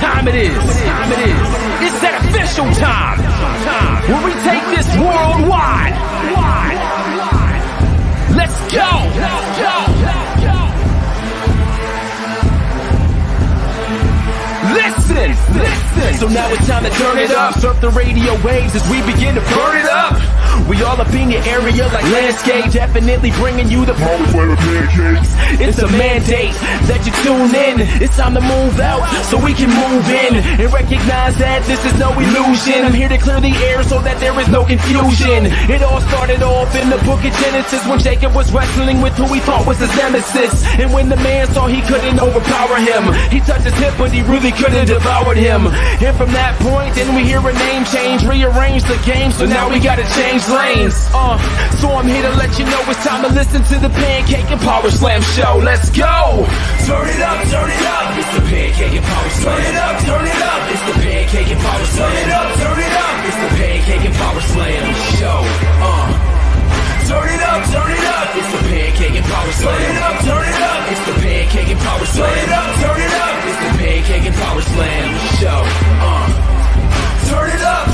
time it is. It's that official time. Where we take this worldwide. Let's go. Listen. So now it's time to turn it up. Surf the radio waves as we begin to burn it up. We all up in your area like landscape, definitely bringing you the power of pancakes. It's a mandate that you tune in. It's time to move out so we can move in and recognize that this is no illusion. I'm here to clear the air so that there is no confusion. It all started off in the book of Genesis when Jacob was wrestling with who he thought was his nemesis. And when the man saw he couldn't overpower him, he touched his hip but he really couldn't devour him. And from that point, then we hear a name change, rearrange the game, so now we gotta change lanes. So I'm here to let you know it's time to listen to the Pancake and Power Slam show. Let's go! Turn it up, it's the Pancake and Power Slam. Turn it up, it's the Pancake and Power Slam. Turn it up, it's the Pancake and Power Slam show. Turn it up, it's the Pancake and Power Slam. Turn it up, it's the Pancake and Power Slam. Turn it up, it's the Pancake and Power Slam show. Turn it up.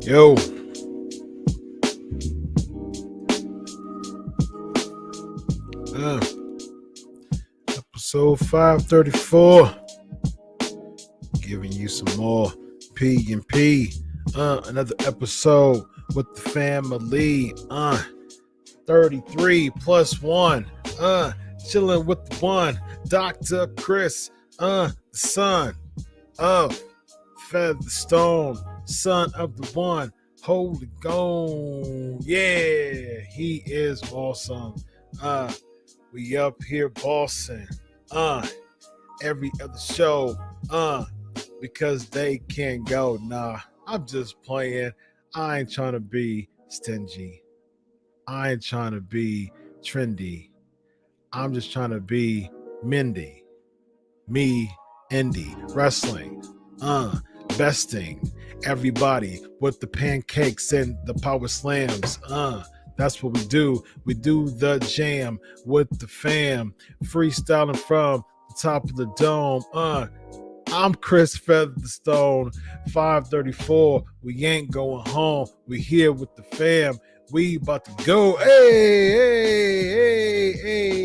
Yo. Episode 534. Giving you some more P and P. Another episode with the family. 33 plus 1. Chilling with the one. Dr. Chris. The son of Featherstone. Son of the one, Holy Ghost. Yeah, he is awesome. We up here bossing. Every other show. Because they can't go. Nah, I'm just playing. I ain't trying to be stingy. I ain't trying to be trendy. I'm just trying to be Mindy. Me, indie, wrestling. Besting everybody with the pancakes and the power slams. That's what we do. We do the jam with the fam, freestyling from the top of the dome. I'm Chris Featherstone, 534. We ain't going home. We here with the fam. We about to go, hey,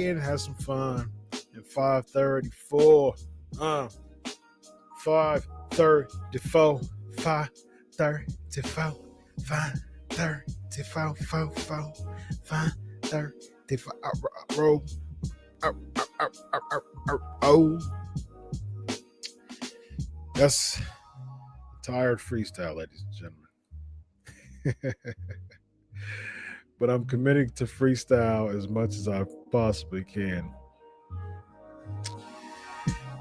and have some fun. At 534, 534, 534, 534. Oh, that's tired freestyle, ladies and gentlemen. But I'm committing to freestyle as much as I possibly can.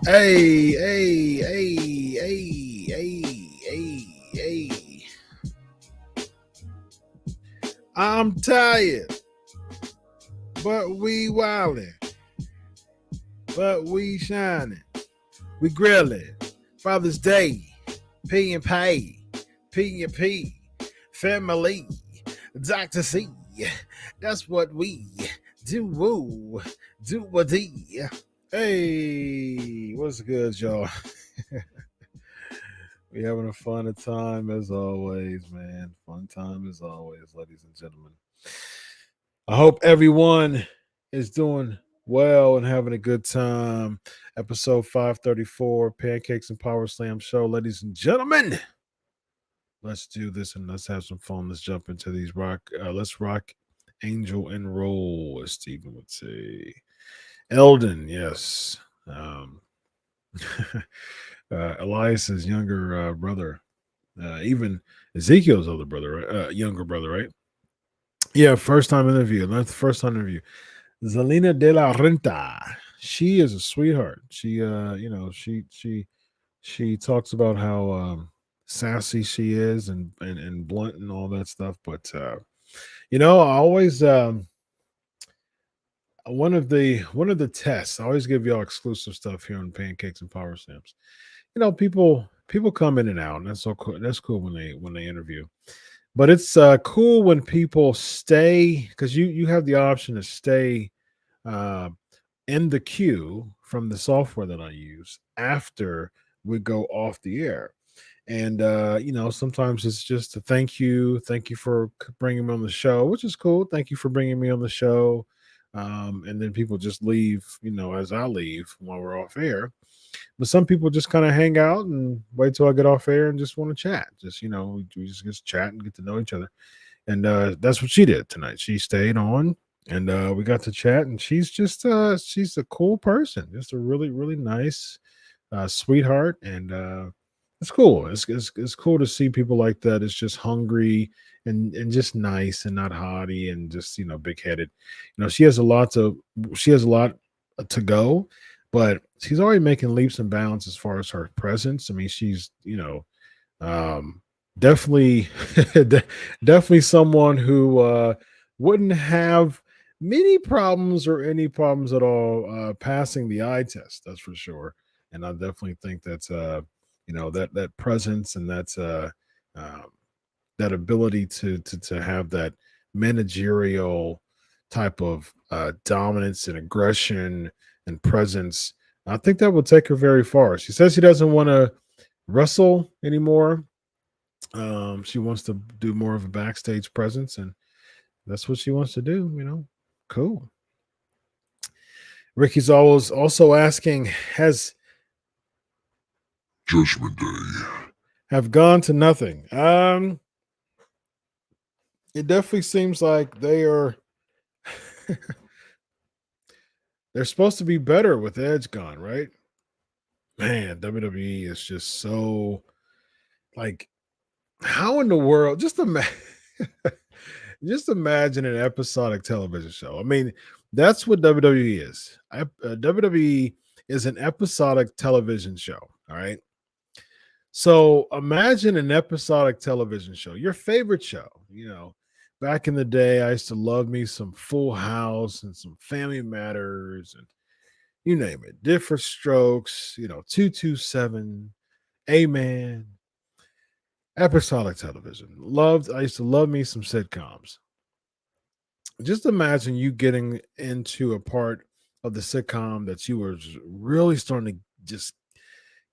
Hey. I'm tired, but we wildin', but we shining, we grillin'. Father's Day, P and P, family, Dr. C. That's what we do. Hey, what's good, y'all? We having a fun time as always, man. Fun time as always, ladies and gentlemen. I hope everyone is doing well and having a good time. Episode 534, Pancakes and Power Slam show, ladies and gentlemen. Let's do this and let's have some fun. Let's jump into these let's rock Angel and Roll, as Stephen would say. Eldon, yes. Elias's younger brother, even Ezekiel's older brother, younger brother, right? Yeah, first time interview. That's the first time interview. Zelina de la Renta. she is a sweetheart. She talks about how sassy she is and blunt and all that stuff. But I always one of the tests. I always give y'all exclusive stuff here on Pancakes and Power Stamps. People come in and out, and that's so cool. That's cool when they interview. But it's cool when people stay because you have the option to stay uh, in the queue from the software that I use after we go off the air. And sometimes it's just a thank you for bringing me on the show, which is cool. Thank you for bringing me on the show. And then people just leave, as I leave while we're off air. But some people just kind of hang out and wait till I get off air and just want to chat. Just we just get to chat and get to know each other. And that's what she did tonight. She stayed on, and we got to chat. And she's a cool person, just a really really nice sweetheart. And it's cool. It's cool to see people like that. It's just hungry and just nice and not haughty and just big headed. She has a lot to go, but she's already making leaps and bounds as far as her presence. I mean, she's definitely definitely someone who wouldn't have many problems or any problems at all passing the eye test. That's for sure. And I definitely think that's that presence and that's um, that ability to have that managerial type of dominance and aggression and presence. I think that will take her very far. She says she doesn't want to wrestle anymore. She wants to do more of a backstage presence, and that's what she wants to do. Cool. Ricky's always also asking, has Judgment Day. have gone to nothing? It definitely seems like they are. They're supposed to be better with Edge gone, right? Man, WWE is just so like, how in the world? Just imagine an episodic television show. I mean, that's what WWE is. WWE is an episodic television show. All right. So imagine an episodic television show, your favorite show. Back in the day, I used to love me some Full House and some Family Matters and you name it, Different Strokes, 227, Amen, episodic television. I used to love me some sitcoms. Just imagine you getting into a part of the sitcom that you were really starting to just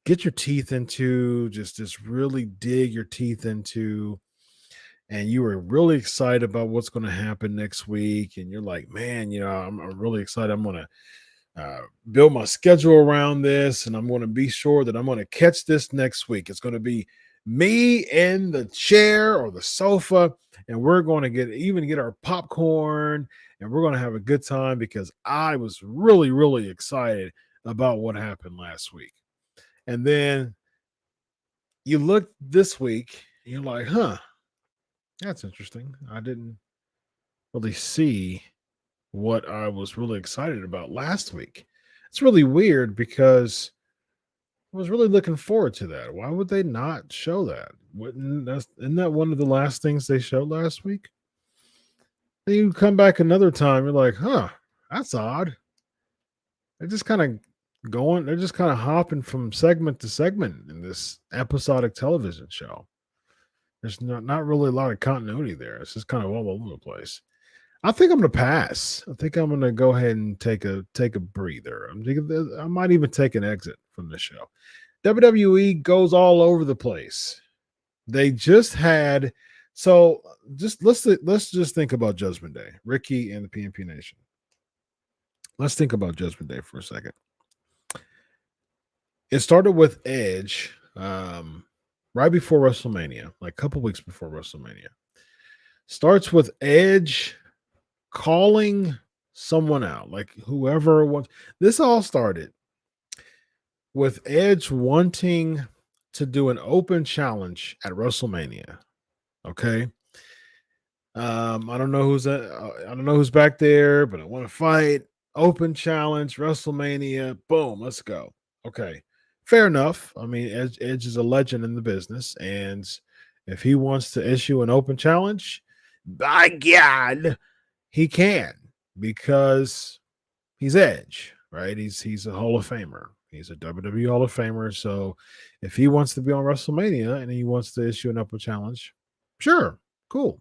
get your teeth into, just really dig your teeth into, and you were really excited about what's going to happen next week. And you're like, man, I'm really excited. I'm going to build my schedule around this, and I'm going to be sure that I'm going to catch this next week. It's going to be me in the chair or the sofa, and we're going to get our popcorn, and we're going to have a good time because I was really, really excited about what happened last week. And then you look this week, and you're like, huh, that's interesting. I didn't really see what I was really excited about last week. It's really weird because I was really looking forward to that. Why would they not show that? Isn't that one of the last things they showed last week? Then you come back another time, you're like, huh, that's odd. They're just kind of hopping from segment to segment in this episodic television show. There's not really a lot of continuity there. It's just kind of all over the place. I think I'm going to pass. I think I'm going to go ahead and take a breather. I might even take an exit from the show. WWE goes all over the place. They just had let's just think about Judgment Day, Ricky and the PNP Nation. Let's think about Judgment Day for a second. It started with Edge right before WrestleMania, like a couple weeks before WrestleMania. Starts with Edge calling someone out, like whoever wants. This all started with Edge wanting to do an open challenge at WrestleMania. Okay. I don't know who's back there, but I want to fight. Open challenge, WrestleMania, boom, let's go. Okay, fair enough. I mean, Edge is a legend in the business, and if he wants to issue an open challenge, by God, he can, because he's Edge, right? He's a Hall of Famer. He's a WWE Hall of Famer. So if he wants to be on WrestleMania and he wants to issue an open challenge, sure, cool.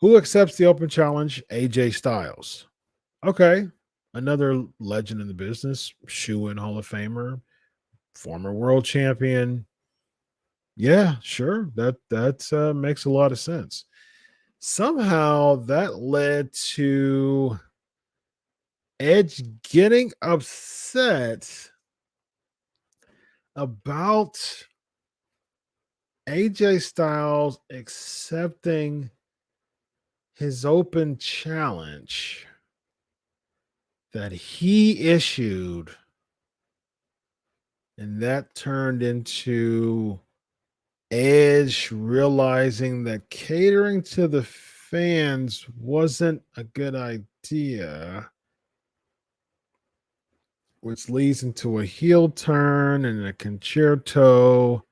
Who accepts the open challenge? AJ Styles. Okay, another legend in the business, shoe-in Hall of Famer, former world champion. Yeah, sure. That makes a lot of sense. Somehow that led to Edge getting upset about AJ Styles accepting his open challenge that he issued, and that turned into Edge realizing that catering to the fans wasn't a good idea, which leads into a heel turn and a concerto.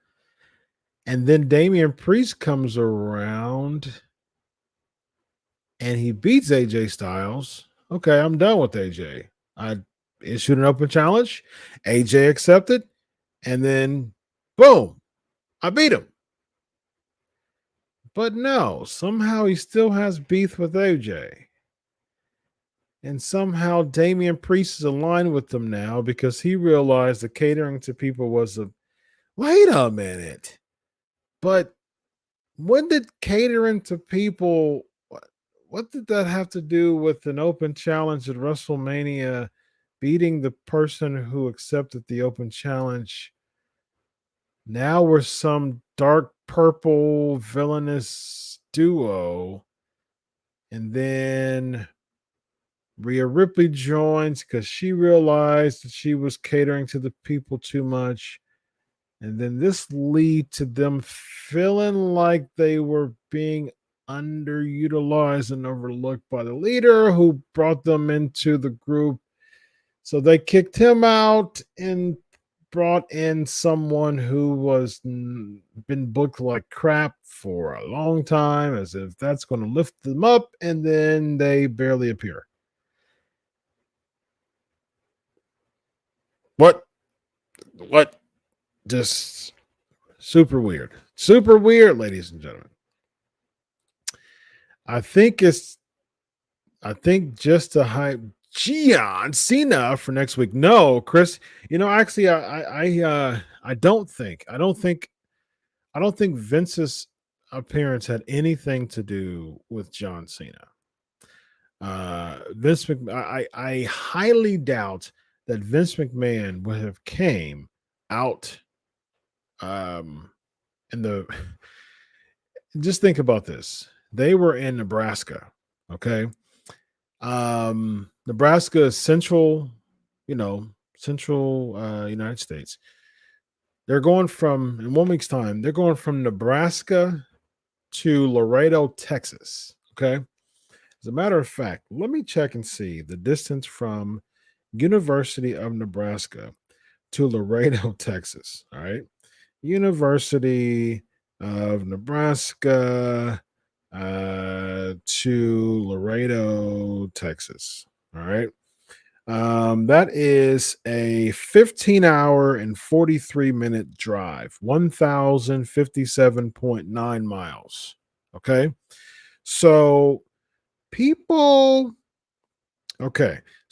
And then Damian Priest comes around and he beats AJ Styles. Okay, I'm done with AJ. I issued an open challenge. AJ accepted. And then, boom, I beat him. But no, somehow he still has beef with AJ. And somehow Damian Priest is aligned with them now because he realized that catering to people was a. Wait a minute. But when did catering to people, what did that have to do with an open challenge at WrestleMania, beating the person who accepted the open challenge? Now we're some dark purple villainous duo. And then Rhea Ripley joins because she realized that she was catering to the people too much. And then this lead to them feeling like they were being underutilized and overlooked by the leader who brought them into the group. So they kicked him out and brought in someone who was been booked like crap for a long time, as if that's going to lift them up, and then they barely appear. What? Just super weird. Super weird, ladies and gentlemen. I think just to hype John Cena for next week. No, Chris. Actually, I don't think Vince's appearance had anything to do with John Cena. I highly doubt that Vince McMahon would have came out in the. Just think about this. They were in Nebraska, okay? Nebraska is central United States. They're going from, in 1 week's time, they're going from Nebraska to Laredo, Texas, okay? As a matter of fact, let me check and see the distance from University of Nebraska to Laredo, Texas, all right? University of Nebraska to Laredo, Texas. All right. That is a 15-hour and 43-minute drive, 1,057.9 miles. Okay. So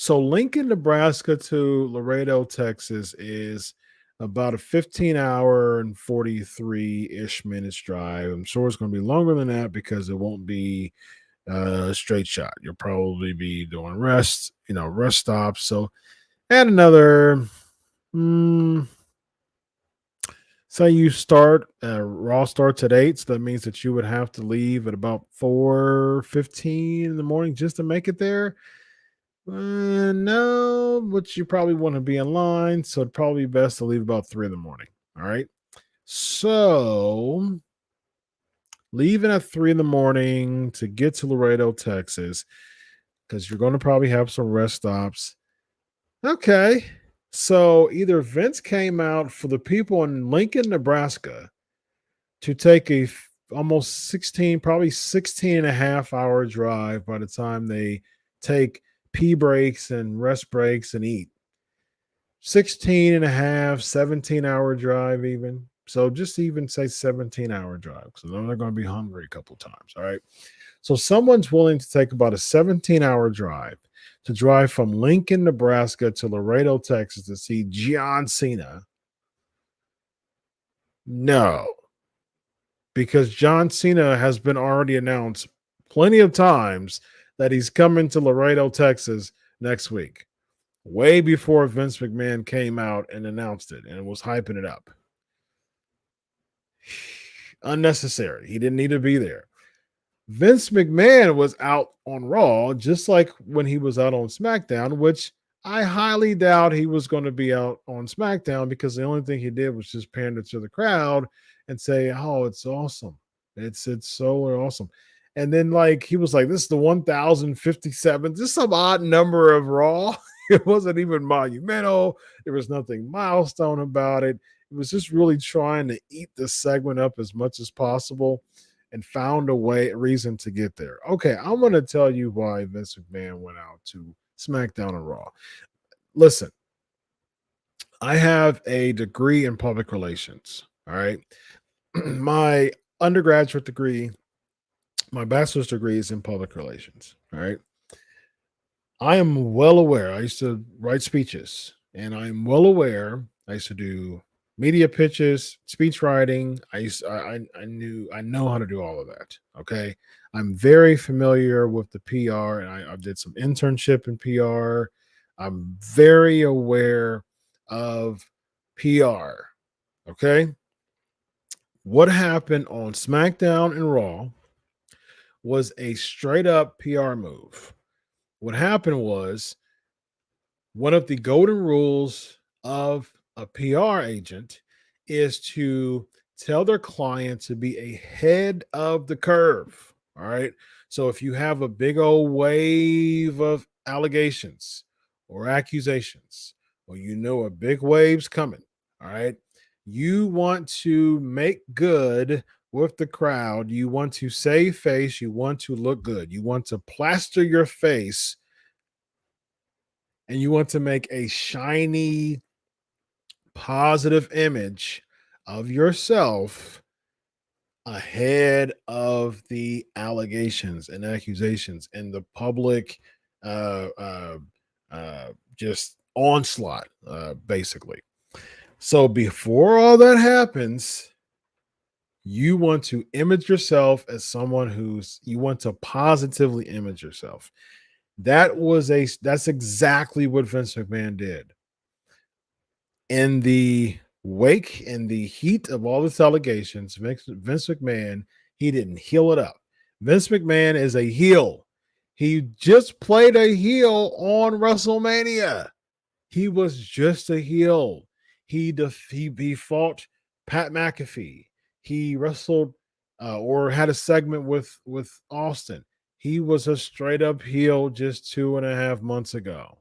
Lincoln, Nebraska to Laredo, Texas is about a 15-hour and 43-ish minutes drive. I'm sure it's going to be longer than that because it won't be a straight shot. You'll probably be doing rest stops. So add another, say you start, Raw starts at 8. So that means that you would have to leave at about 4:15 in the morning just to make it there. No, but you probably want to be in line, so it'd probably be best to leave about 3 in the morning. All right. So leaving at 3 in the morning to get to Laredo, Texas. because you're going to probably have some rest stops. Okay. So either Vince came out for the people in Lincoln, Nebraska to take almost 16, probably 16 and a half hour drive by the time they take pee breaks and rest breaks and eat. 16 and a half, 17-hour drive even. So just even say 17-hour drive. So then they're going to be hungry a couple times. All right. So someone's willing to take about a 17-hour drive to drive from Lincoln, Nebraska to Laredo, Texas to see John Cena. No, because John Cena has been already announced plenty of times that he's coming to Laredo, Texas next week, way before Vince McMahon came out and announced it and was hyping it up. Unnecessary. He didn't need to be there. Vince McMahon was out on Raw, just like when he was out on SmackDown, which I highly doubt he was going to be out on SmackDown because the only thing he did was just pander to the crowd and say, "Oh, it's awesome. It's so awesome." And then like he was like, "This is the 1057th, just some odd number of Raw." It wasn't even monumental. There was nothing milestone about it. It was just really trying to eat the segment up as much as possible and found a reason to get there. Okay, I'm going to tell you why Vince McMahon went out to SmackDown and Raw. Listen, I have a degree in public relations. All right. My undergraduate degree, my bachelor's degree is in public relations. All right. I am well aware. I used to write speeches, and I'm well aware. I used to do media pitches, speech writing. I know how to do all of that. Okay. I'm very familiar with the PR, and I did some internship in PR. I'm very aware of PR. Okay. What happened on SmackDown and Raw was a straight up PR move. What happened was one of the golden rules of a PR agent is to tell their client to be ahead of the curve. All right. So if you have a big old wave of allegations or accusations, or you know a big wave's coming, all right, you want to make good with the crowd. You want to save face. You want to look good. You want to plaster your face, and you want to make a shiny, positive image of yourself ahead of the allegations and accusations and the public uh, uh, just onslaught, basically. So before all that happens, you want to image yourself as someone you want to positively image yourself. That's exactly what Vince McMahon did. In the heat of all this allegations, Vince McMahon, he didn't heel it up. Vince McMahon is a heel. He just played a heel on WrestleMania. He was just a heel. He fought Pat McAfee. He wrestled or had a segment with Austin. He was a straight up heel just 2.5 months ago.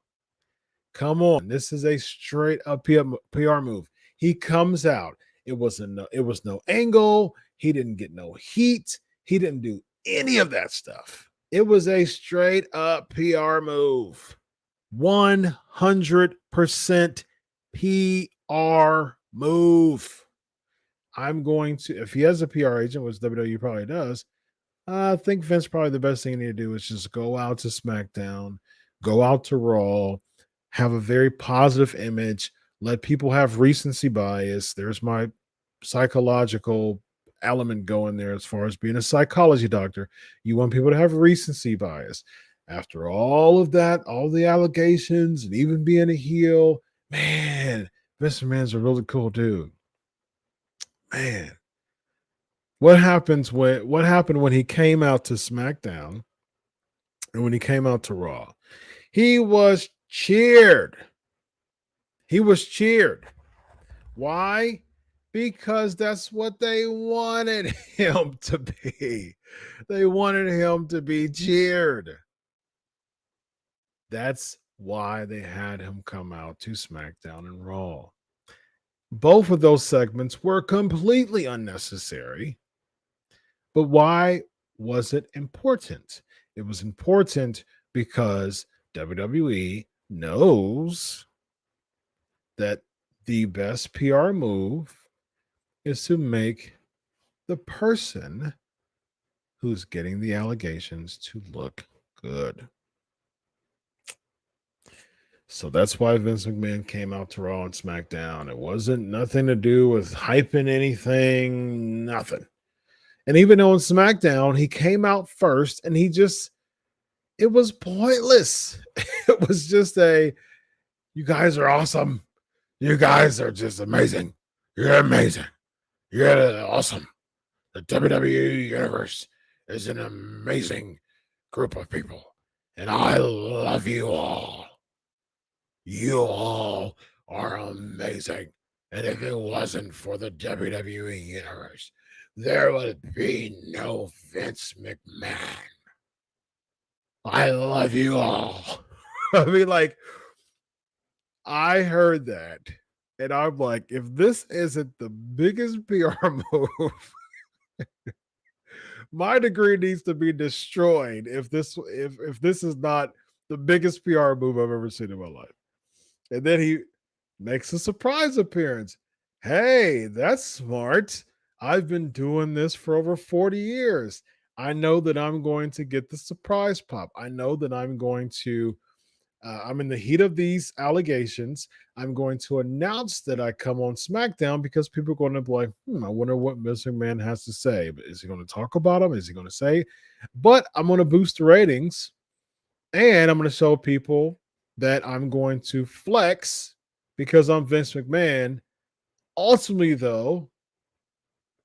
Come on, this is a straight up PR move. He comes out. It was no angle. He didn't get no heat. He didn't do any of that stuff. It was a straight up PR move. 100% PR move. I'm going to, if he has a PR agent, which WWE probably does, I think Vince probably the best thing you need to do is just go out to SmackDown, go out to Raw, have a very positive image, let people have recency bias. There's my psychological element going there as far as being a psychology doctor. You want people to have recency bias. After all of that, all the allegations, and even being a heel, man, Vince McMahon's a really cool dude. Man. What happened when he came out to SmackDown and when he came out to Raw? He was cheered. He was cheered. Why? Because that's what they wanted him to be. They wanted him to be cheered. That's why they had him come out to SmackDown and Raw. Both of those segments were completely unnecessary. But why was it important? It was important because WWE knows that the best PR move is to make the person who's getting the allegations to look good. So that's why Vince McMahon came out to Raw and SmackDown. It wasn't nothing to do with hyping anything, nothing. And even though on SmackDown, he came out first and it was pointless. It was just you guys are awesome. You guys are just amazing. You're amazing. You're awesome. The WWE Universe is an amazing group of people. And I love you all. You all are amazing. And if it wasn't for the WWE Universe, there would be no Vince McMahon. I love you all. I mean, like, I heard that. And I'm like, if this isn't the biggest PR move, my degree needs to be destroyed if this is not the biggest PR move I've ever seen in my life. And then he makes a surprise appearance. Hey, that's smart. I've been doing this for over 40 years. I know that I'm going to get the surprise pop. I know that I'm in the heat of these allegations. I'm going to announce that I come on SmackDown because people are going to be like, I wonder what Mr. McMahon has to say. But is he going to talk about him? Is he going to say? But I'm going to boost the ratings and I'm going to show people that I'm going to flex because I'm Vince McMahon. Ultimately, though,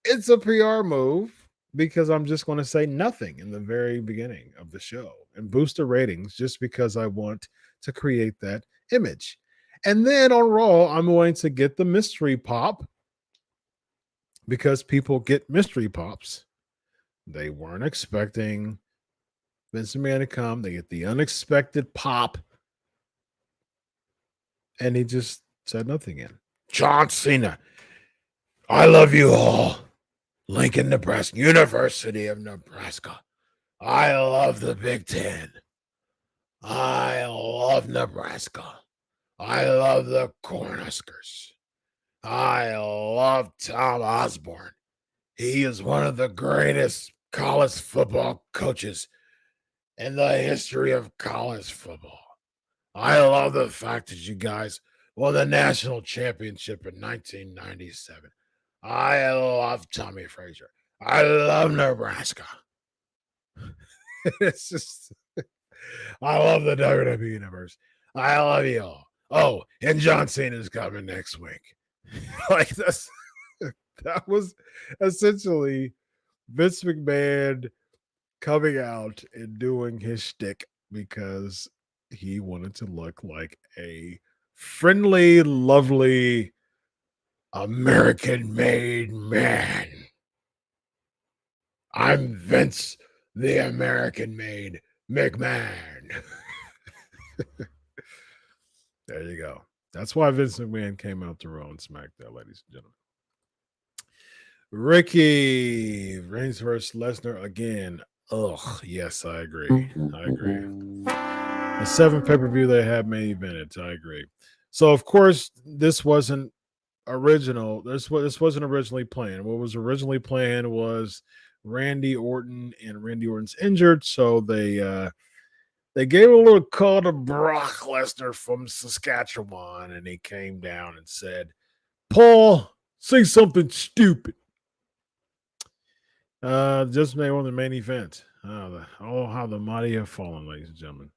it's a PR move because I'm just going to say nothing in the very beginning of the show and boost the ratings just because I want to create that image. And then on Raw, I'm going to get the mystery pop because people get mystery pops. They weren't expecting Vince McMahon to come. They get the unexpected pop. And he just said nothing in. John Cena, I love you all. Lincoln, Nebraska, University of Nebraska. I love the Big Ten. I love Nebraska. I love the Cornhuskers. I love Tom Osborne. He is one of the greatest college football coaches in the history of college football. I love the fact that you guys won the national championship in 1997. I love Tommy Frazier. I love Nebraska. It's just, I love the WWE Universe. I love you all. Oh, and John Cena's coming next week. Like that was essentially Vince McMahon coming out and doing his shtick because he wanted to look like a friendly, lovely, American-made man. I'm Vince, the American-made McMahon. There you go. That's why Vince McMahon came out to Raw and SmackDown, ladies and gentlemen. Ricky Reigns versus Lesnar again. Ugh, yes, I agree. The 7th pay-per-view they had main evented. I agree. So, of course, this wasn't original. This wasn't originally planned. What was originally planned was Randy Orton, and Randy Orton's injured, so they gave a little call to Brock Lesnar from Saskatchewan, and he came down and said, "Paul, say something stupid." Just made one of the main event. How the mighty have fallen, ladies and gentlemen.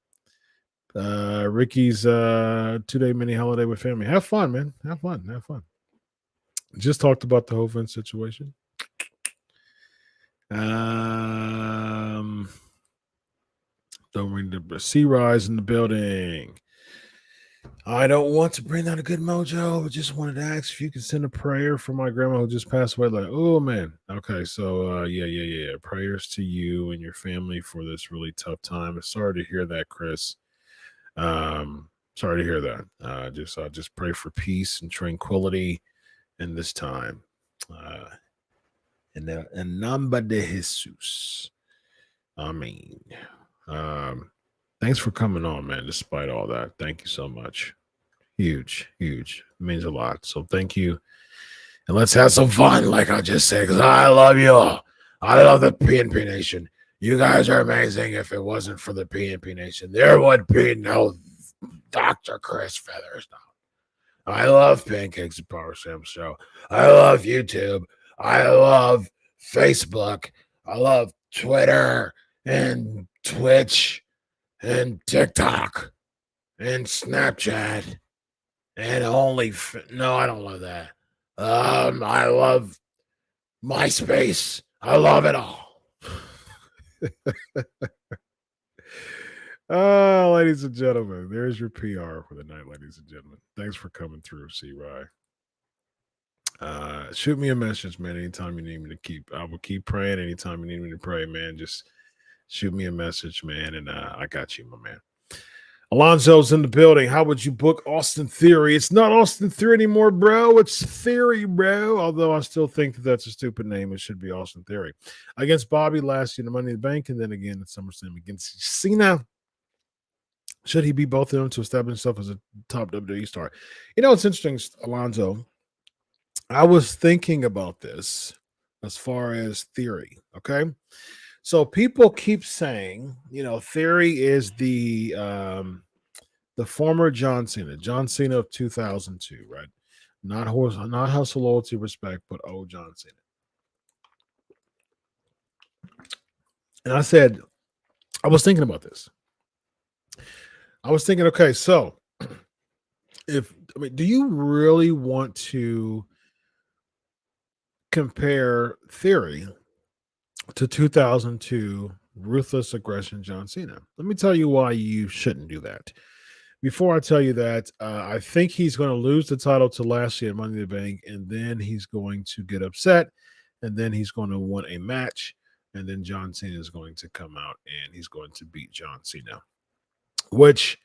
Ricky's 2-day mini holiday with family. Have fun, man. Have fun. Just talked about the whole Vince situation. Don't ring the sea rise in the building. I don't want to bring down a good mojo, but just wanted to ask if you can send a prayer for my grandma who just passed away. Like, oh man. Okay, so yeah. Prayers to you and your family for this really tough time. I'm sorry to hear that, Chris. Sorry to hear that. Just pray for peace and tranquility in this time. In nombre de Jesus. Amen. Thanks for coming on, man, despite all that. Thank you so much. Huge. It means a lot. So thank you. And let's have some fun, like I just said, because I love you all. I love the PNP Nation. You guys are amazing. If it wasn't for the PNP Nation, there would be no Dr. Chris Featherstone. I love Pancakes and Power Sam Show. I love YouTube. I love Facebook. I love Twitter and Twitch and TikTok and Snapchat and no, I don't love that. I love MySpace. I love it all. Ladies and gentlemen, there's your PR for the night, ladies and gentlemen. Thanks for coming through, C-Rye. Shoot me a message, man. Anytime you need me I will keep praying. Anytime you need me to pray, man, just shoot me a message, man, and I got you, my man. Alonzo's in the building. How would you book Austin Theory? It's not Austin Theory anymore, bro. It's Theory, bro. Although I still think that's a stupid name. It should be Austin Theory. Against Bobby last year in Money in the Bank, and then again at SummerSlam against Cena. Should he beat both of them to establish himself as a top WWE star? You know, it's interesting, Alonzo. I was thinking about this as far as Theory, okay? So people keep saying, Theory is the former John Cena of 2002, right? Not hustle, loyalty, respect, but John Cena. And I was thinking about this. I was thinking, okay, so do you really want to compare Theory to 2002 Ruthless Aggression John Cena? Let me tell you why you shouldn't do that. Before I tell you that, I think he's going to lose the title to Lashley at Money in the Bank, and then he's going to get upset, and then he's going to win a match, and then John Cena is going to come out and he's going to beat John Cena, which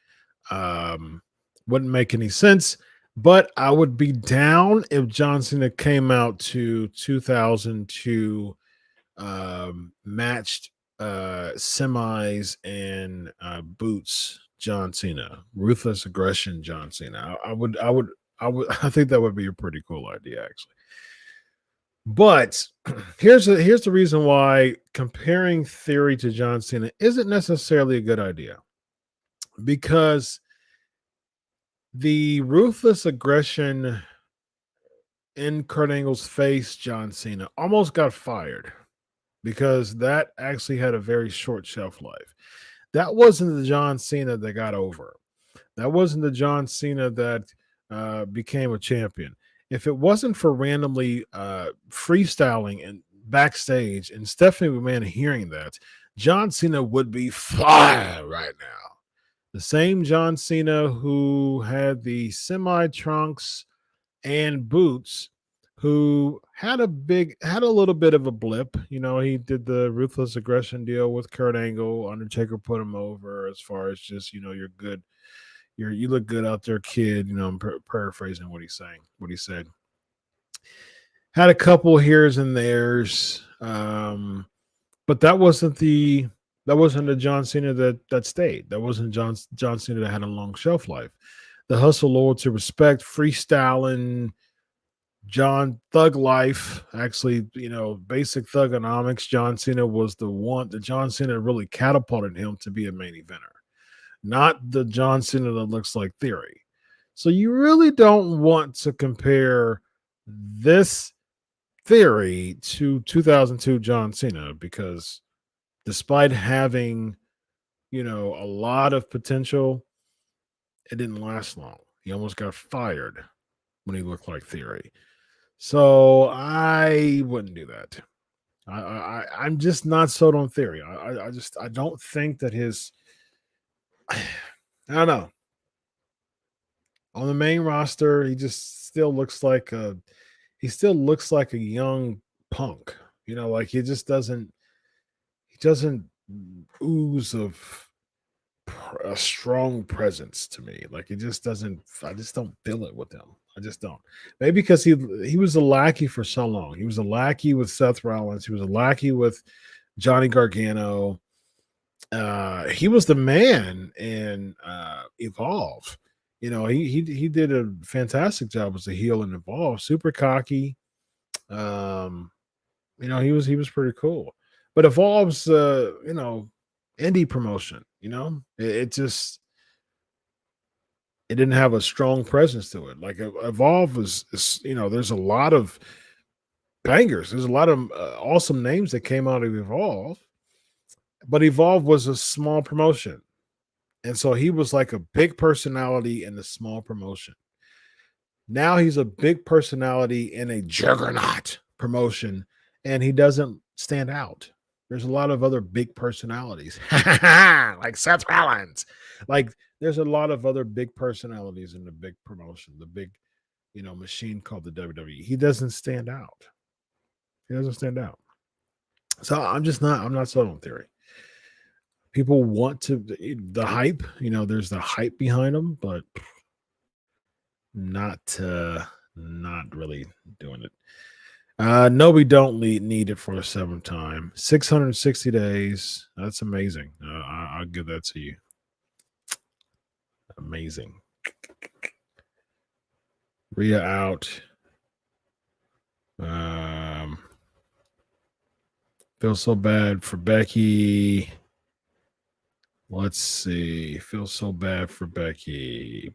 wouldn't make any sense. But I would be down if John Cena came out to 2002 matched semis and boots John Cena, Ruthless Aggression John Cena. I think that would be a pretty cool idea, actually. But here's the reason why comparing Theory to John Cena isn't necessarily a good idea, because the Ruthless Aggression in Kurt Angle's face, John Cena, almost got fired because that actually had a very short shelf life. That wasn't the John Cena that got over. That wasn't the John Cena that became a champion. If it wasn't for randomly freestyling and backstage and Stephanie McMahon hearing that, John Cena would be fire right now. The same John Cena who had the semi-trunks and boots, who had a little bit of a blip. He did the Ruthless Aggression deal with Kurt Angle. Undertaker put him over as far as just, you're good. You look good out there, kid. I'm paraphrasing what he's saying, what he said. Had a couple here's and there's, but that wasn't the John Cena that stayed. That wasn't John Cena that had a long shelf life. The hustle, loyalty, respect, freestyling, John Thug Life, actually, basic thugonomics. John Cena was the one that John Cena really catapulted him to be a main eventer, not the John Cena that looks like Theory. So you really don't want to compare this Theory to 2002 John Cena, because despite having, a lot of potential, it didn't last long. He almost got fired when he looked like Theory. So I wouldn't do that. I'm just not sold on Theory. I don't think that I don't know. On the main roster, he just still looks like a young punk. Like he doesn't ooze of a strong presence to me. Like it just doesn't. I just don't feel it with him. I just don't. Maybe because he was a lackey for so long. He was a lackey with Seth Rollins. He was a lackey with Johnny Gargano. He was the man in Evolve. You know, he did a fantastic job as a heel in Evolve. Super cocky. You know, he was pretty cool. But Evolve's you know, indie promotion, you know, it just it didn't have a strong presence to it. Like Evolve is, you know, there's a lot of bangers. There's a lot of awesome names that came out of Evolve, but Evolve was a small promotion. And so he was like a big personality in a small promotion. Now he's a big personality in a juggernaut promotion, and he doesn't stand out. There's a lot of other big personalities, like Seth Rollins. Like there's a lot of other big personalities in the big promotion, the big, you know, machine called the WWE. He doesn't stand out. He doesn't stand out. So I'm not sold on Theory. People want to the hype, you know, there's the hype behind them, but not really doing it. No, we don't need it for a seventh time. 660 days. That's amazing. I'll give that to you. Amazing. Rhea out. Feel so bad for Becky. Let's see. Feel so bad for Becky.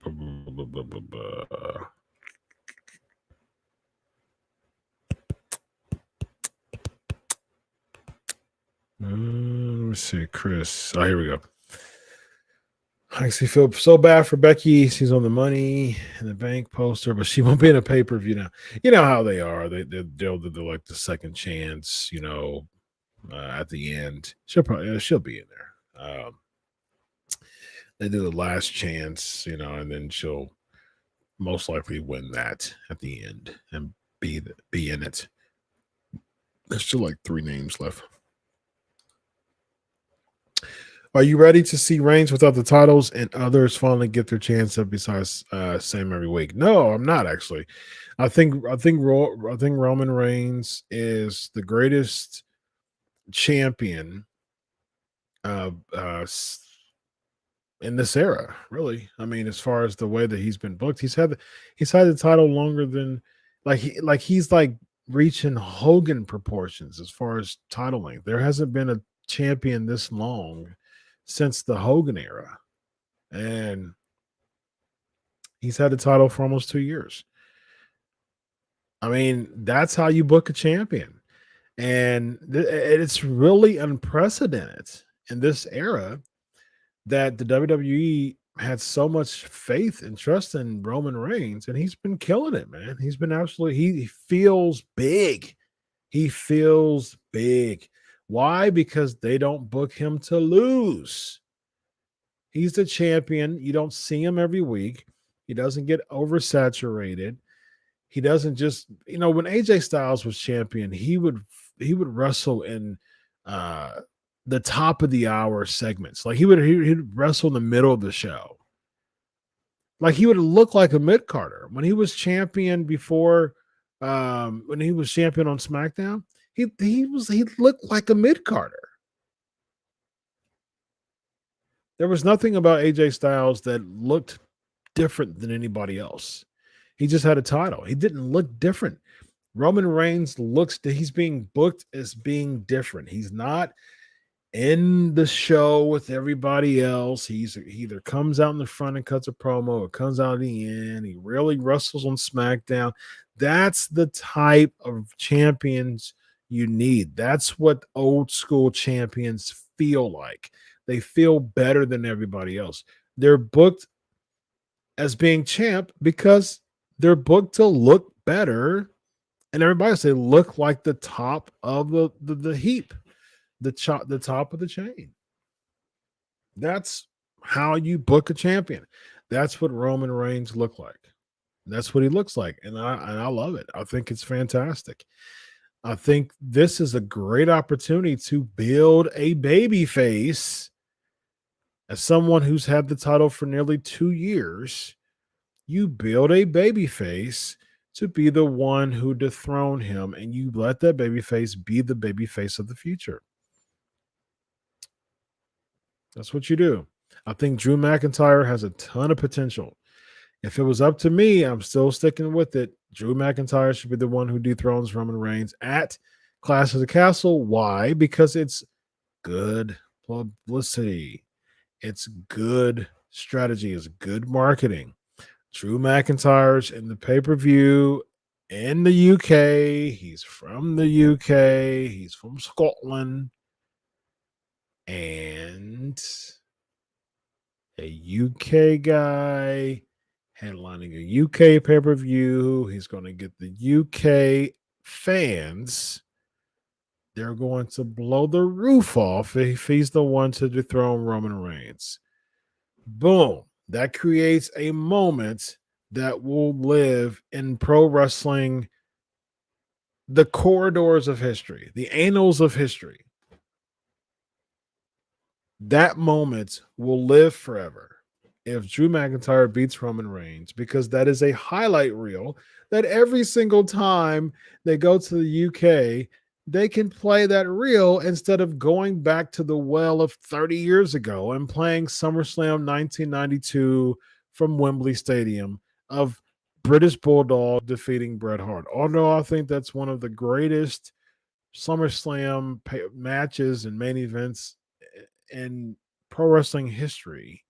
Let me see. Chris. Oh, here we go. I actually feel so bad for Becky. She's on the Money in the Bank poster, but she won't be in a pay-per-view now. You know how they are. They'll do like the second chance, you know, at the end. She'll be in there. They do the last chance, you know, and then she'll most likely win that at the end and be in it. There's still like 3 names left. Are you ready to see Reigns without the titles and others finally get their chance up besides Sam every week? No, I'm not actually. I think Roman Reigns is the greatest champion in this era, really. I mean, as far as the way that he's been booked, he's had the title longer than he's like reaching Hogan proportions as far as title length. There hasn't been a champion this long since the Hogan era, and he's had the title for almost 2 years. I mean, that's how you book a champion, and it's really unprecedented in this era that the WWE had so much faith and trust in Roman Reigns, and he's been killing it, man. He's been he feels big. He feels big. Why? Because they don't book him to lose. He's the champion. You don't see him every week. He doesn't get oversaturated. He doesn't just, you know, when AJ Styles was champion, he would wrestle in the top of the hour segments. Like he'd wrestle in the middle of the show. Like he would look like a mid-carder. When he was champion before, when he was champion on SmackDown, he looked like a mid-carder. There was nothing about AJ Styles that looked different than anybody else. He just had a title. He didn't look different. Roman Reigns he's being booked as being different. He's not in the show with everybody else. He either comes out in the front and cuts a promo or comes out at the end. He really wrestles on SmackDown. That's the type of champions you need. That's what old school champions feel like. They feel better than everybody else. They're booked as being champ because they're booked to look better, and everybody else, they look like the top of the heap, the top of the chain. That's how you book a champion. That's what Roman Reigns looked like. That's what he looks like, and I love it. I think it's fantastic. I think this is a great opportunity to build a baby face As someone who's had the title for nearly 2 years, you build a babyface to be the one who dethroned him, and you let that babyface be the babyface of the future. That's what you do. I think Drew McIntyre has a ton of potential. If it was up to me, I'm still sticking with it. Drew McIntyre should be the one who dethrones Roman Reigns at Clash of the Castle. Why? Because it's good publicity. It's good strategy. It's good marketing. Drew McIntyre's in the pay-per-view in the UK. He's from the UK. He's from Scotland. And a UK guy headlining a UK pay-per-view. He's going to get the UK fans. They're going to blow the roof off if he's the one to dethrone Roman Reigns. Boom. That creates a moment that will live in pro wrestling, the corridors of history, the annals of history. That moment will live forever if Drew McIntyre beats Roman Reigns, because that is a highlight reel that every single time they go to the UK, they can play that reel instead of going back to the well of 30 years ago and playing SummerSlam 1992 from Wembley Stadium of British Bulldog defeating Bret Hart. Although I think that's one of the greatest SummerSlam matches and main events in pro wrestling history.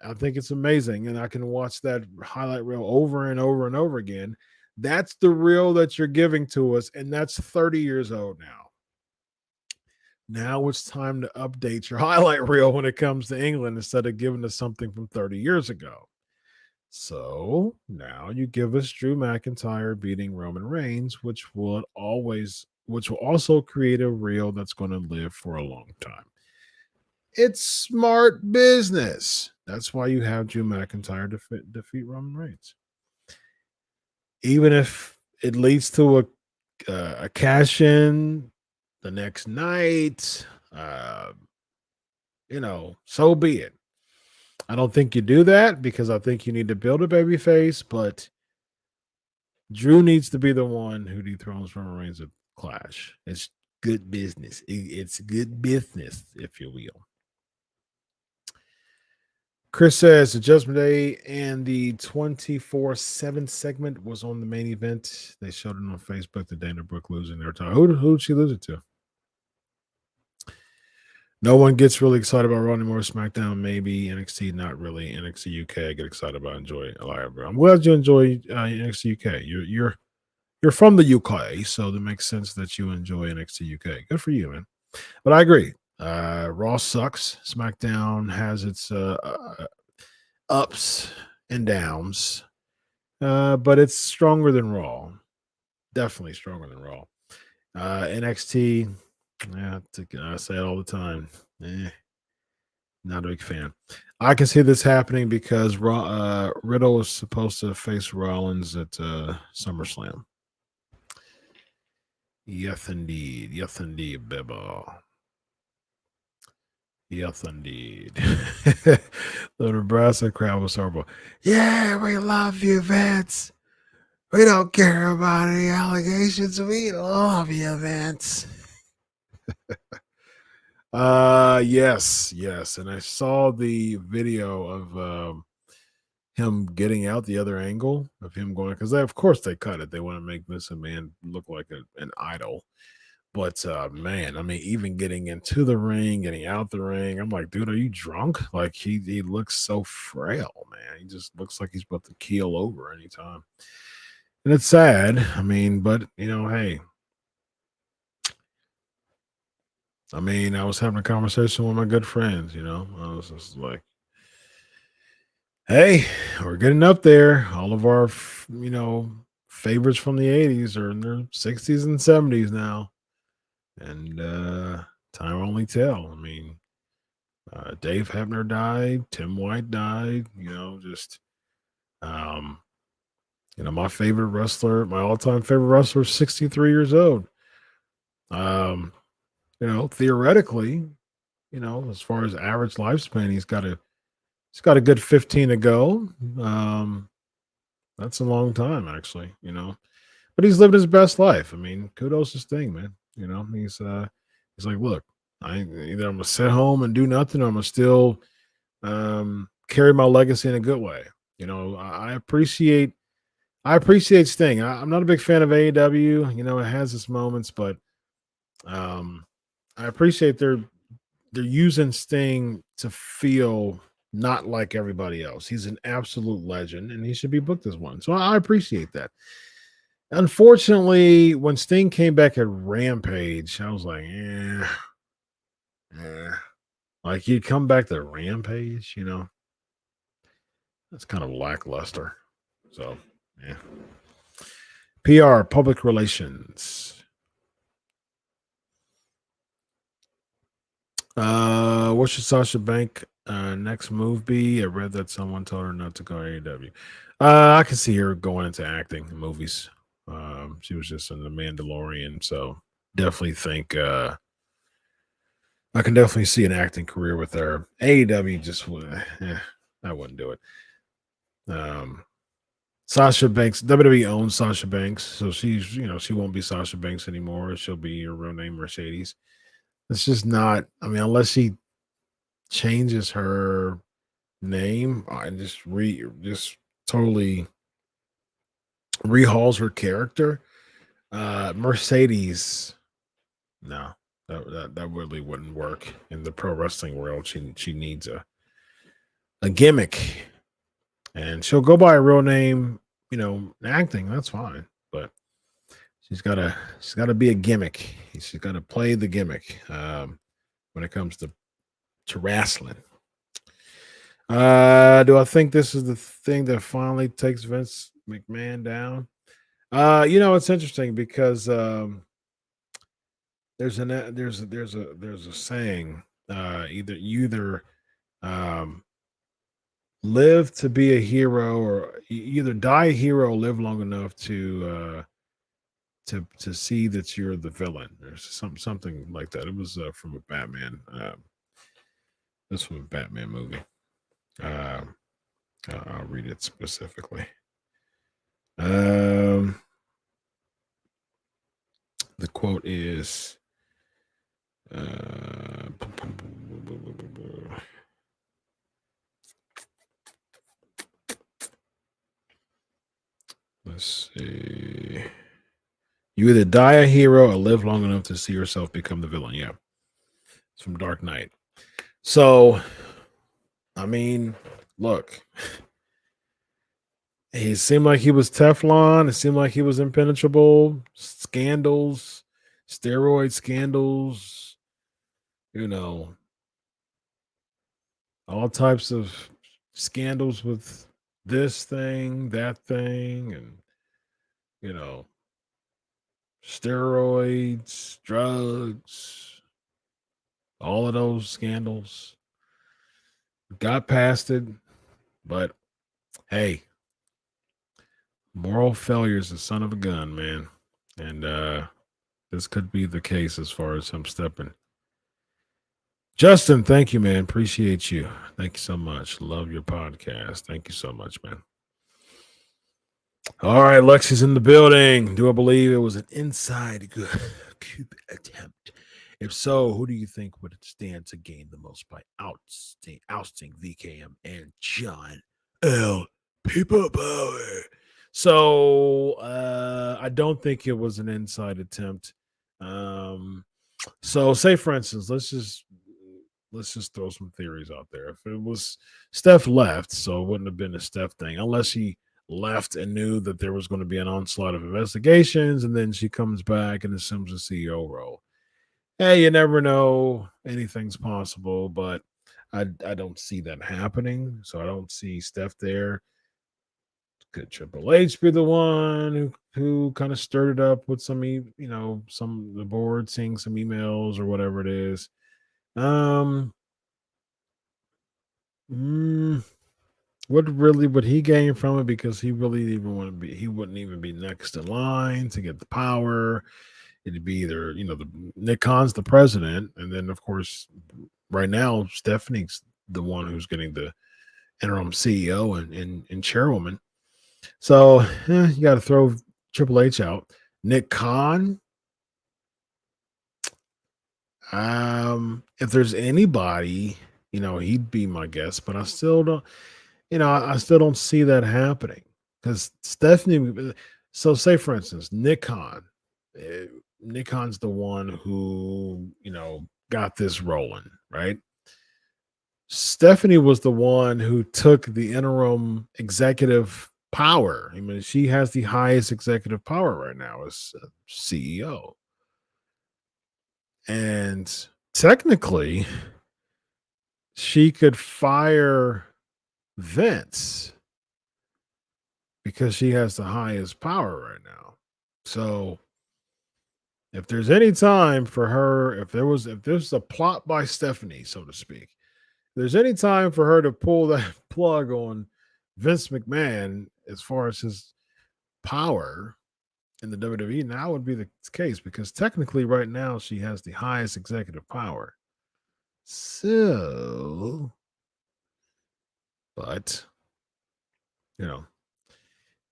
I think it's amazing, and I can watch that highlight reel over and over and over again. That's the reel that you're giving to us, and that's 30 years old now. Now it's time to update your highlight reel when it comes to England instead of giving us something from 30 years ago. So now you give us Drew McIntyre beating Roman Reigns, which will also create a reel that's going to live for a long time. It's smart business. That's why you have Drew McIntyre defeat Roman Reigns. Even if it leads to a cash in the next night, so be it. I don't think you do that because I think you need to build a baby face, but Drew needs to be the one who dethrones Roman Reigns at Clash. It's good business. It's good business, if you will. Chris says the Judgment Day and the 24/7 segment was on the main event. They showed it on Facebook. The Dana Brooke losing their time. Who did she lose it to? No one gets really excited about Raw anymore. SmackDown, maybe. NXT, not really. NXT UK, I get excited about. Enjoy Elias. I'm glad you enjoy NXT UK. You're from the UK, so it makes sense that you enjoy NXT UK. Good for you, man. But I agree. Raw sucks. SmackDown has its ups and downs, but it's stronger than Raw. Definitely stronger than Raw. NXT, I say it all the time. Not a big fan. I can see this happening because Riddle is supposed to face Rollins at SummerSlam. Yes, indeed. Yes, indeed, baby. Yes, indeed. The Nebraska crowd was horrible. Yeah, we love you, Vince. We don't care about any allegations. We love you, Vince. Yes. And I saw the video of him getting out the other angle of him going, because of course they cut it. They want to make this a man look like an idol. But man, I mean, even getting into the ring, getting out the ring, I'm like, dude, are you drunk? Like he looks so frail, man. He just looks like he's about to keel over anytime. And it's sad. I mean, but hey. I mean, I was having a conversation with my good friends, I was just like, hey, we're getting up there. All of our, favorites from the 80s are in their 60s and 70s now. And time only tell. I mean, Dave Hebner died. Tim White died. My favorite wrestler, my all-time favorite wrestler, is 63 years old. Theoretically, as far as average lifespan, he's got a good 15 to go. That's a long time, actually. But he's living his best life. I mean, kudos to Sting, man. He's like, look, either I'm gonna sit home and do nothing, or I'm gonna still carry my legacy in a good way. I appreciate Sting. I'm not a big fan of AEW. It has its moments, but I appreciate they're using Sting to feel not like everybody else. He's an absolute legend, and he should be booked as one. So I appreciate that. Unfortunately, when Sting came back at Rampage, I was like, like he'd come back to Rampage, that's kind of lackluster. So, yeah. PR, public relations. What should Sasha Banks next move be? I read that someone told her not to go to AEW. I can see her going into acting in movies. She was just in The Mandalorian, so definitely think I can definitely see an acting career with her. AEW just I wouldn't do it. Sasha Banks, WWE owns Sasha Banks, so she's she won't be Sasha Banks anymore. She'll be her real name Mercedes. It's just not. I mean, unless she changes her name and just totally rehauls her character. Mercedes, no, that really wouldn't work in the pro wrestling world. She needs a gimmick, and she'll go by a real name, acting. That's fine, but she's gotta be a gimmick. She's gotta play the gimmick when it comes to wrestling. Do I think this is the thing that finally takes Vince McMahon down? It's interesting because there's a saying, either live to be a hero, or either die a hero or live long enough to see that you're the villain. There's something like that. It was from a Batman. This from a Batman movie. I'll read it specifically. The quote is let's see. You either die a hero or live long enough to see yourself become the villain. Yeah. It's from Dark Knight. So, I mean, look, he seemed like he was Teflon. It seemed like he was impenetrable. Scandals, steroid scandals, all types of scandals with this thing, that thing, and, steroids, drugs, all of those scandals. Got past it, but hey, moral failure is the son of a gun, man. And this could be the case as far as him stepping. Justin, thank you, man. Appreciate you. Thank you so much. Love your podcast. Thank you so much, man. All right, Lexi's in the building. Do I believe it was an inside coup attempt? If so, who do you think would stand to gain the most by ousting VKM and John L. People Power? So I don't think it was an inside attempt. So say, for instance, let's just throw some theories out there. If it was Steph left, so it wouldn't have been a Steph thing, unless he left and knew that there was going to be an onslaught of investigations, and then she comes back and assumes the CEO role. Hey, you never know. Anything's possible, but I don't see that happening. So I don't see Steph there. Could Triple H be the one who kind of stirred it up with some the board, seeing some emails or whatever it is? What really would he gain from it? Because he wouldn't even be next in line to get the power. It'd be either, Nick Khan's the president, and then of course right now, Stephanie's the one who's getting the interim CEO and chairwoman. So you got to throw Triple H out. Nick Khan. If there's anybody, he'd be my guess, but I still don't. I still don't see that happening because Stephanie. So, say for instance, Nick Khan. Nick Khan's the one who got this rolling, right? Stephanie was the one who took the interim executive power. I mean, she has the highest executive power right now as CEO. And technically, she could fire Vince because she has the highest power right now. So if there's any time for her, if there's a plot by Stephanie, so to speak, if there's any time for her to pull that plug on Vince McMahon as far as his power in the WWE, now would be the case because technically right now she has the highest executive power. So, but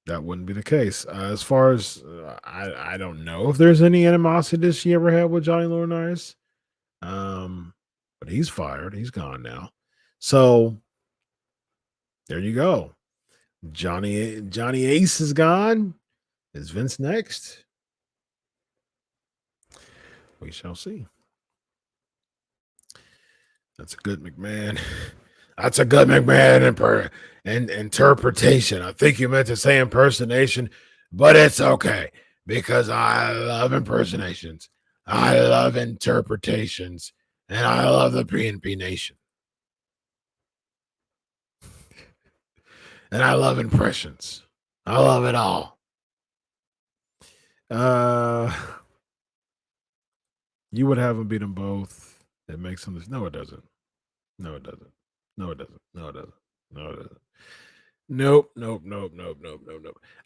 that wouldn't be the case. As far as I don't know if there's any animosity that she ever had with Johnny Laurinaitis. But he's fired. He's gone now. So there you go. Johnny Ace is gone. Is Vince next? We shall see. That's a good McMahon. That's a good McMahon interpretation. I think you meant to say impersonation, but it's okay because I love impersonations. I love interpretations, and I love the PNP Nation. And I love impressions. I love it all. You would have them beat them both. It makes them. No, it doesn't. No, it doesn't. No, it doesn't. No, it doesn't. No, it doesn't. Nope.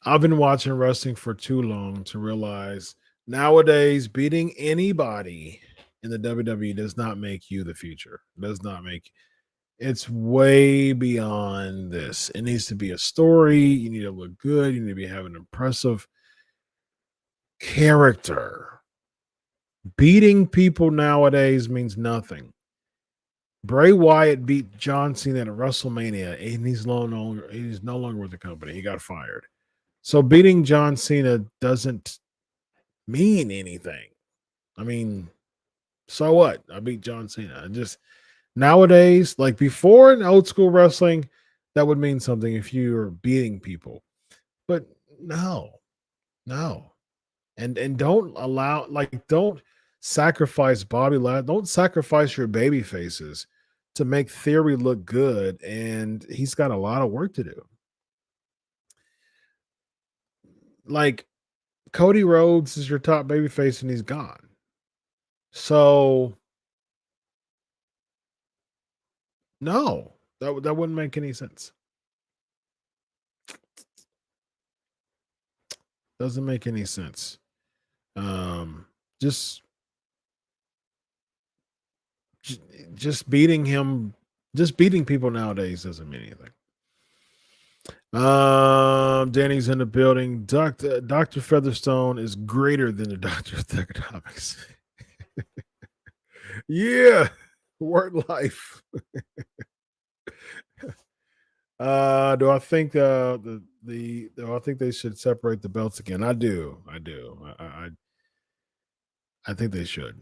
I've been watching wrestling for too long to realize nowadays beating anybody in the WWE does not make you the future. It does not make. It's way beyond this. It needs to be a story. You need to look good. You need to have an impressive character. Beating people nowadays means nothing. Bray Wyatt beat John Cena at WrestleMania, and he's no longer with the company. He got fired. So beating John Cena doesn't mean anything. I mean, so what? I beat John Cena. Just nowadays, like before in old school wrestling, that would mean something if you were beating people. But no. And don't sacrifice Bobby Lashley. Don't sacrifice your baby faces to make Theory look good. And he's got a lot of work to do. Like Cody Rhodes is your top baby face and he's gone. So no, that wouldn't make any sense. Doesn't make any sense. Just beating him, just beating people nowadays doesn't mean anything. Danny's in the building. Dr. Featherstone is greater than the Doctor of Economics. Yeah, word life. Do I think do I think they should separate the belts again? I do. I think they should.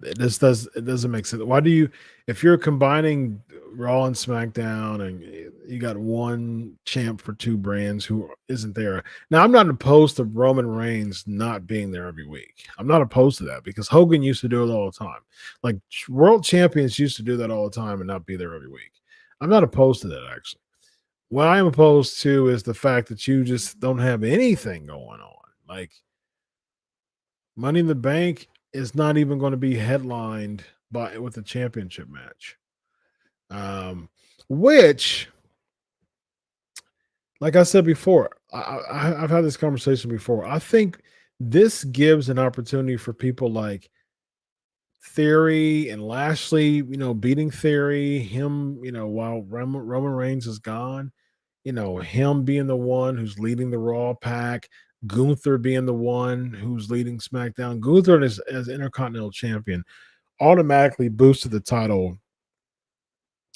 It doesn't make sense. Why do you, if you're combining Raw and SmackDown and you got one champ for two brands who isn't there? Now, I'm not opposed to Roman Reigns not being there every week. I'm not opposed to that because Hogan used to do it all the time. Like world champions used to do that all the time and not be there every week. I'm not opposed to that actually. What I am opposed to is the fact that you just don't have anything going on. Like Money in the Bank is not even going to be headlined with a championship match. Which, like I said before, I've had this conversation before. I think this gives an opportunity for people like Theory and Lashley, beating Theory, him, while Roman Reigns is gone, him being the one who's leading the Raw pack, Gunther being the one who's leading SmackDown. Gunther as Intercontinental Champion automatically boosted the title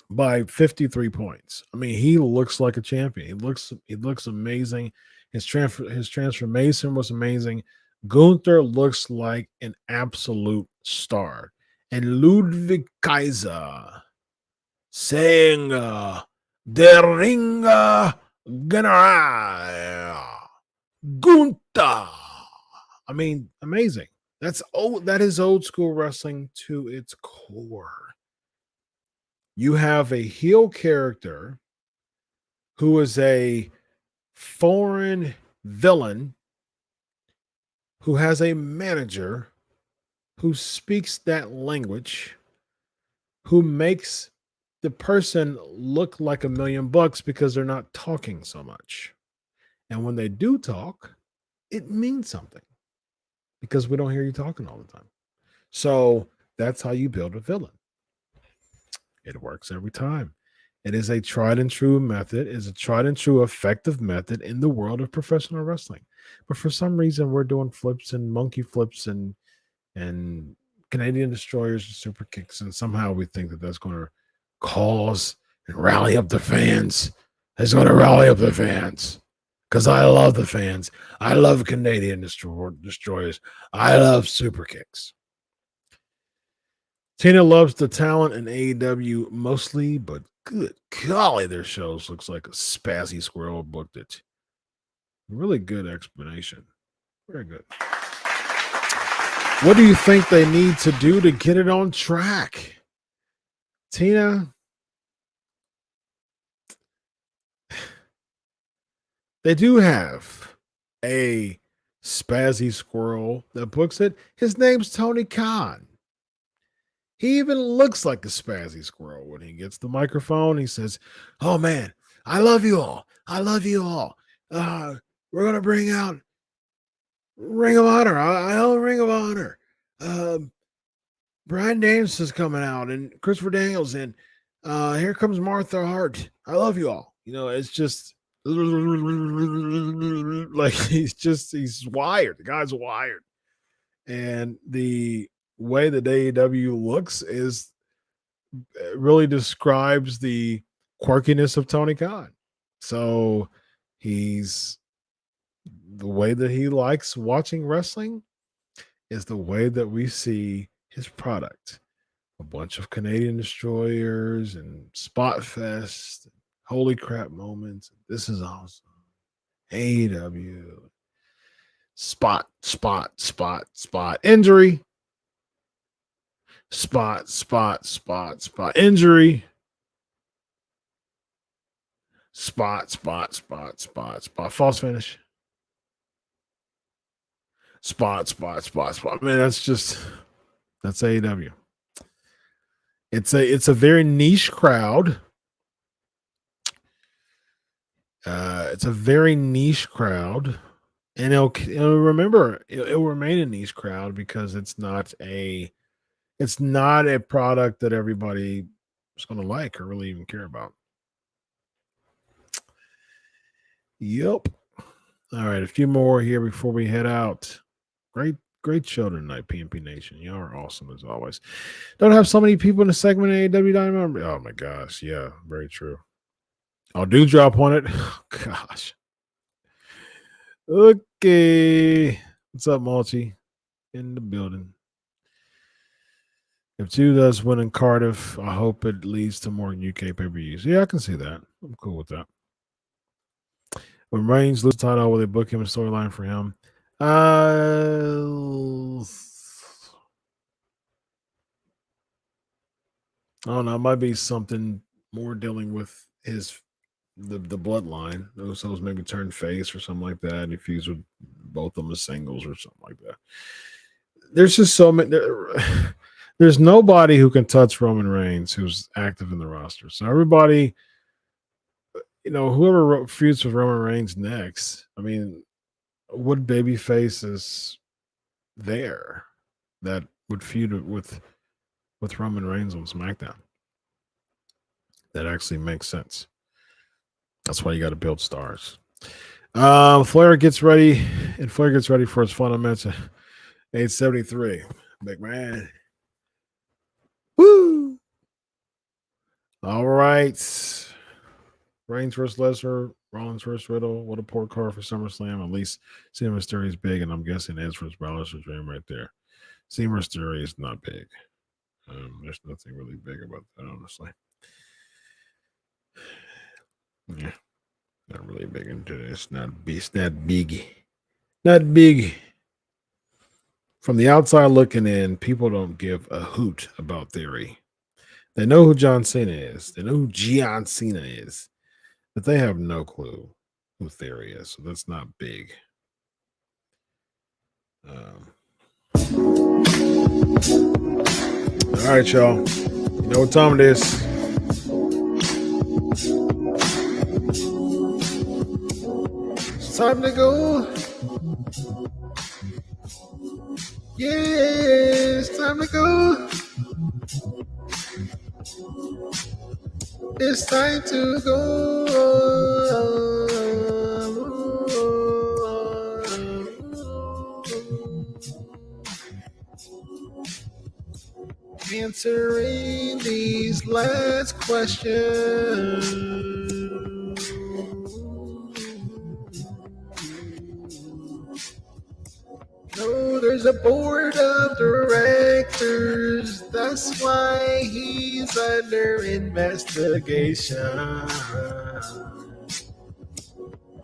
by 53 points. I mean, he looks like a champion. He looks amazing. His transformation was amazing. Gunther looks like an absolute star. And Ludwig Kaiser saying Der Ringer General Gunther. I mean, amazing. That is old school wrestling to its core. You have a heel character who is a foreign villain who has a manager who speaks that language, who makes the person look like $1 million because they're not talking so much. And when they do talk, it means something because we don't hear you talking all the time. So that's how you build a villain. It works every time. It is a tried and true method. It is a tried and true effective method in the world of professional wrestling. But for some reason, we're doing flips and monkey flips and Canadian destroyers and super kicks, and somehow we think that that's going to cause and rally up the fans. It's going to rally up the fans because I love the fans. I love Canadian destroyers. I love super kicks. Tina loves the talent in AEW mostly, but good golly, their shows looks like a spazzy squirrel booked it. Really good explanation. Very good. What do you think they need to do to get it on track? Tina, they do have a spazzy squirrel that books it. His name's Tony Khan. He even looks like a spazzy squirrel when he gets the microphone. He says, "Oh man, I love you all. I love you all. We're gonna bring out Ring of Honor. I own Ring of Honor. Brian Danielson's coming out, and Christopher Daniels, and here comes Martha Hart. I love you all." It's just like he's wired. The guy's wired, and the way that AEW looks is really describes the quirkiness of Tony Khan. So he's the way that he likes watching wrestling is the way that we see his product. A bunch of Canadian destroyers and spot fest, holy crap moments. This is awesome. AEW. Spot. Injury. Spot. Injury. Spot. False finish. Spot. I mean, that's AEW. It's a very niche crowd. It's a very niche crowd, and it'll remain a niche crowd because it's not a product that everybody is going to like or really even care about. Yep. All right, a few more here before we head out. Great show tonight, PNP Nation. Y'all are awesome as always. Don't have so many people in the segment of AEW Dynamite. Oh my gosh, yeah, very true. Oh, do drop on it. Oh, gosh. Okay. What's up, Mulchi? In the building. If 2 does win in Cardiff, I hope it leads to more UK pay-per-views. Yeah, I can see that. I'm cool with that. When Reigns loses the title, will they book him a storyline for him? I don't know. It might be something more dealing with the bloodline. Those maybe turn face or something like that. And he feuds with both of them as singles or something like that. There's just so many. There's nobody who can touch Roman Reigns who's active in the roster. So everybody, whoever feuds with Roman Reigns next, I mean, what babyface is there that would feud with with Roman Reigns on SmackDown. That actually makes sense. That's why you got to build stars. Flair gets ready for his final match at 873. McMahon. Woo! All right. Reigns versus Lesnar, Rollins versus Riddle. What a poor card for SummerSlam. At least Cena Mysterio is big, and I'm guessing Edge versus Balor's dream right there. Cena Mysterio is not big. There's nothing really big about that, honestly. Yeah, not really big into this. Not big. Not big. From the outside looking in, people don't give a hoot about Theory. They know who John Cena is. They know who John Cena is. But they have no clue who Theory is. So that's not big. All right, y'all. You know what time it is. It's time to go. Yeah, it's time to go. It's time to go. Answering these last questions. No, there's a board of directors. That's why he's under investigation.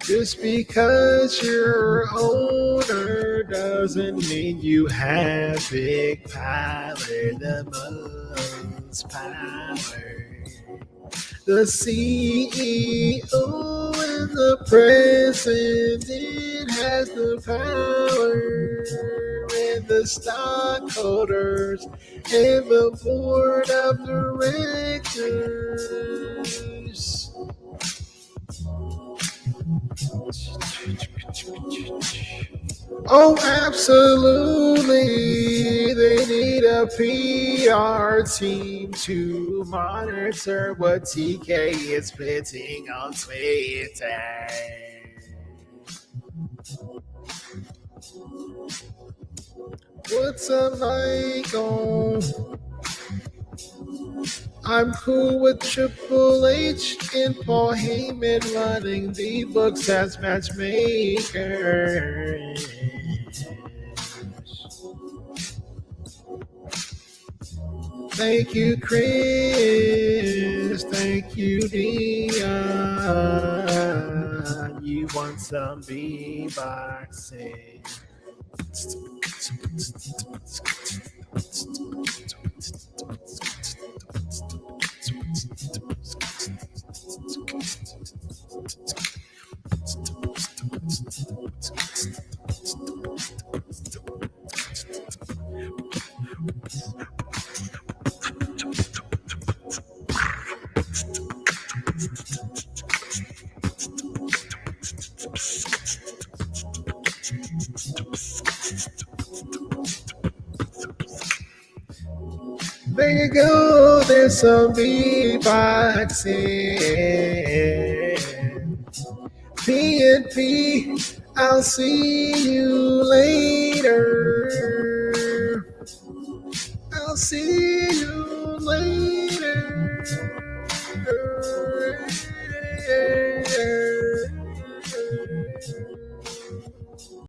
Just because you're older doesn't mean you have big power, the most power. The CEO and the president has the power, and the stockholders and the board of directors. Oh, absolutely. They need a PR team to monitor what TK is putting on Twitter. What's up, Michael? I'm cool with Triple H and Paul Heyman running the books as matchmakers. Thank you, Chris. Thank you, Dion. You want some beatboxing? There you go, there's some beatboxing. P&P, I'll see you later. I'll see you later.